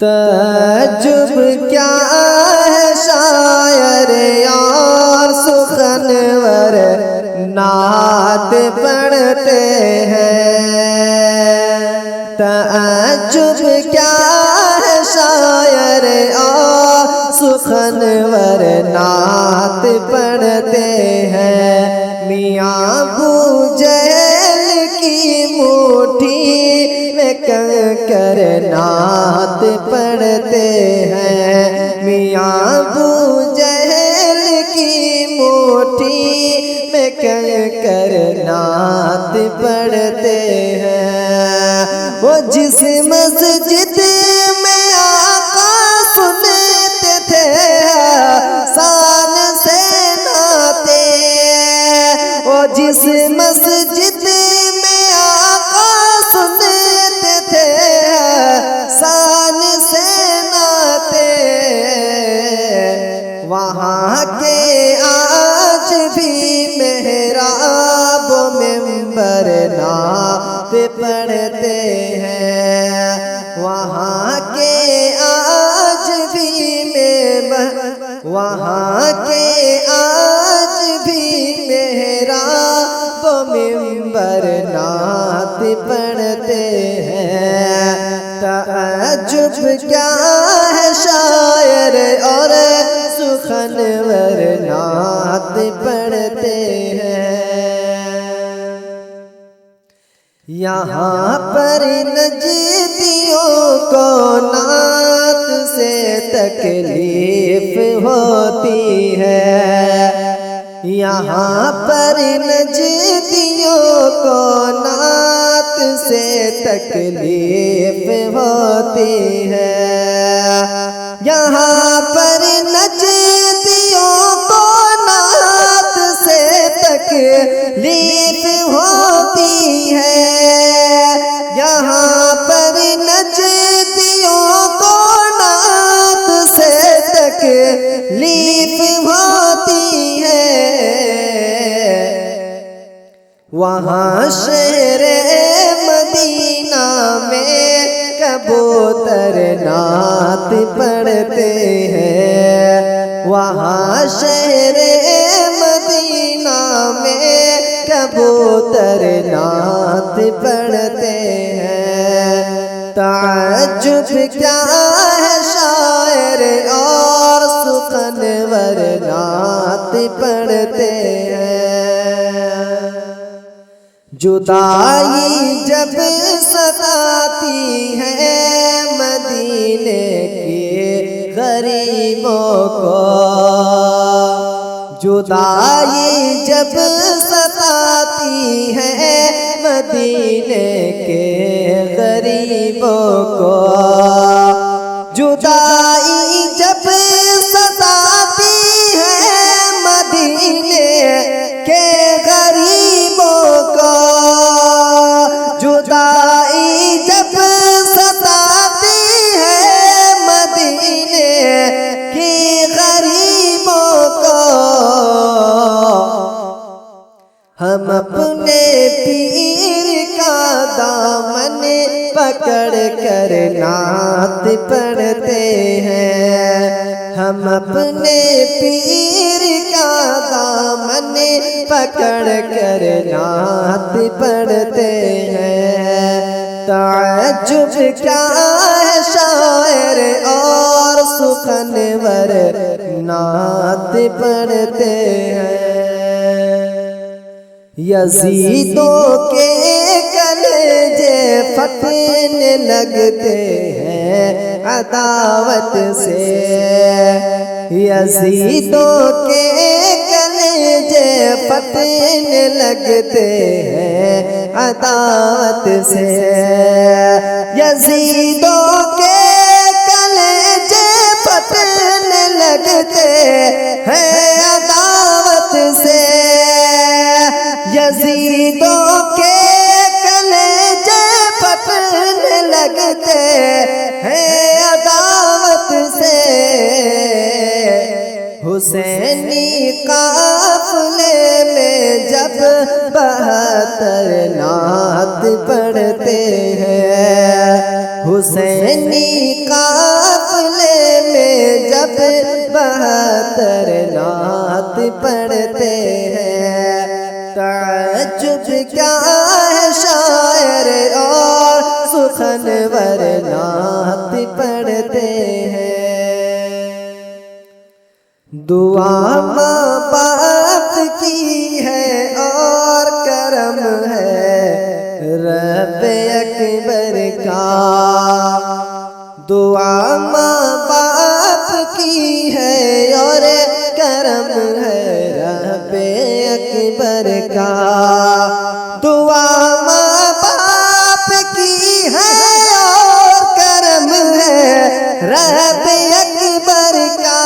تعجب کیا ہے شاعر اور سخنور نعت پڑھتے ہیں۔ تعجب کیا ہے شاعر اور سخنور نعت پڑھتے ہیں۔ میاں ابو جہل کی مٹھی میں کنکر نعت پڑھتے ہیں۔ میاں ابو جہل کی مٹھی میں کنکر نعت پڑھتے ہیں۔ وہ جس مسجد میں آقا سنتے تھے آسان سے نعتیں، وہ جس مسجد میں آقا سنتے تھے آسان سے نعتیں، وہاں کے آج بھی محراب و منبر نعت پڑھتے ہیں۔ وہاں کے آج بھی محراب و منبر نعت پڑھتے ہیں۔ تعجب کیا ہے شاعر اور سخنور نعت پڑھتے ہیں۔ یہاں پر نجدیوں کو نعت سے تکلیف ہوتی ہے۔ یہاں پر نجدیوں کو نعت سے تکلیف ہوتی ہے۔ یہاں پر نجدیوں کو نعت سے تکلیف ہوتی ہے۔ یہاں پر نجدیوں کو نعت سے تکلیف ہوتی ہے۔ وہاں شہر مدینہ میں کبوتر نعت پڑھتے ہیں۔ وہاں شہر مدینہ میں کبوتر نعت پڑھتے ہیں۔ تعجب کیا ہے شاعر اور سخنور نعت پڑھتے ہیں۔ جدائی جب ستاتی ہے مدینے کے غریبوں کو، جدائی جب ستاتی ہے مدینے کے غریبوں کو، جدائی جب ستاتی ہے مدینے کے غریبوں کو، جدائی جب ستاتی ہے مدینے کی غریبوں کو، ہم اپنے پیر کا دامن پکڑ کر نعت پڑھتے ہیں۔ ہم اپنے پیر کا دامن پکڑ کر نعت پڑھتے ہیں۔ تعجب کیا ہے شاعر اور سخنور نعت پڑھتے ہیں۔ یزیدوں کے کلیجے پھٹنے لگتے ہیں عداوت سے، یزیدوں کے کلیجے پھٹنے لگتے ہیں عداوت سے، یزیدوں کے کلیجے پھٹنے لگتے ہیں عداوت سے، یزیدوں کے کلیجے پھٹنے لگتے ہیں عداوت سے۔ حسینی قافلے میں جب 72 نعت پڑھتے ہیں، حسینی قافلے 72 نعت پڑھتے ہیں۔ تعجب کیا ہے شاعر اور سخنور نعت پڑھتے ہیں۔ دعا ماں باپ کی ہے اور کرم ہے رب اکبر کا۔ دعا ماں باپ کی ہے اور کرم ہے رب اکبر کا۔ دعا ماں باپ کی ہے اور کرم ہے رب اکبر کا۔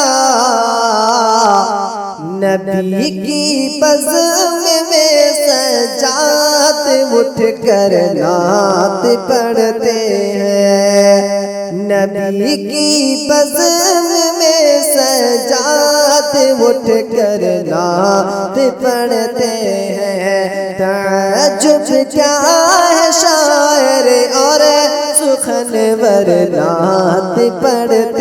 نبی کی بزم میں سجاد اٹھ کر نعت پڑھتے ہیں۔ نبی کی بزم میں سجاد اٹھ کر نعت پڑھتے ہیں۔ تعجب کیا ہے شاعر اور سخنور نعت پڑھتے